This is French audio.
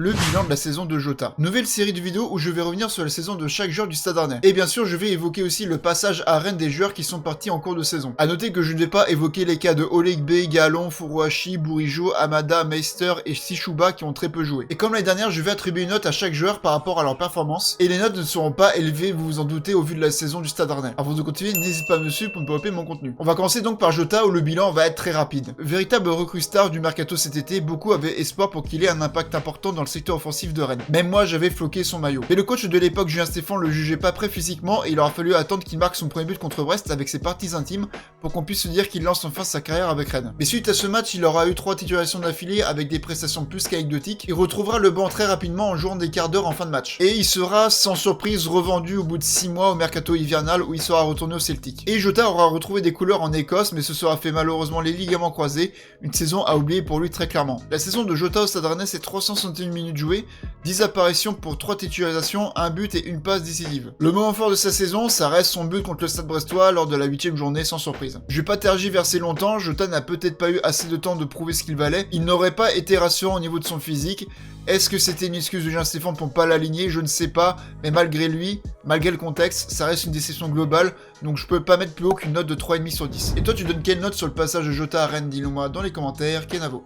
Le bilan de la saison de Jota. Nouvelle série de vidéos où je vais revenir sur la saison de chaque joueur du Stade Rennais. Et bien sûr, je vais évoquer aussi le passage à Rennes des joueurs qui sont partis en cours de saison. A noter que je ne vais pas évoquer les cas de Oleg B, Galon, Furuhashi, Bourigeaud, Amada, Meister et Sishuba qui ont très peu joué. Et comme l'année dernière, je vais attribuer une note à chaque joueur par rapport à leur performance. Et les notes ne seront pas élevées, vous vous en doutez, au vu de la saison du Stade Rennais. Avant de continuer, n'hésite pas à me suivre pour ne pas louper mon contenu. On va commencer donc par Jota où le bilan va être très rapide. Véritable recrue star du mercato cet été, beaucoup avaient espoir pour qu'il ait un impact important dans le secteur offensif de Rennes. Même moi j'avais floqué son maillot. Mais le coach de l'époque, Julien Stéphan, le jugeait pas prêt physiquement et il aura fallu attendre qu'il marque son premier but contre Brest avec ses parties intimes pour qu'on puisse se dire qu'il lance enfin sa carrière avec Rennes. Mais suite à ce match, il aura eu 3 titulations d'affilée avec des prestations plus qu'anecdotiques. Il retrouvera le banc très rapidement en jouant des quarts d'heure en fin de match. Et il sera sans surprise revendu au bout de 6 mois au mercato hivernal où il sera retourné au Celtic. Et Jota aura retrouvé des couleurs en Écosse mais se sera fait malheureusement les ligaments croisés, une saison à oublier pour lui très clairement. La saison de Jota au Stade Rennais, c'est 361 minutes jouées, 10 apparitions pour 3 titularisations, 1 but et une passe décisive. Le moment fort de sa saison, ça reste son but contre le Stade Brestois lors de la 8ème journée sans surprise. Je vais pas tergiverser longtemps, Jota n'a peut-être pas eu assez de temps de prouver ce qu'il valait, il n'aurait pas été rassurant au niveau de son physique. Est-ce que c'était une excuse de Julien Stéphan pour pas l'aligner? Je ne sais pas, mais malgré lui, malgré le contexte, ça reste une déception globale, donc je peux pas mettre plus haut qu'une note de 3,5 sur 10. Et toi, tu donnes quelle note sur le passage de Jota à Rennes? Dis-le moi dans les commentaires, Kenavo.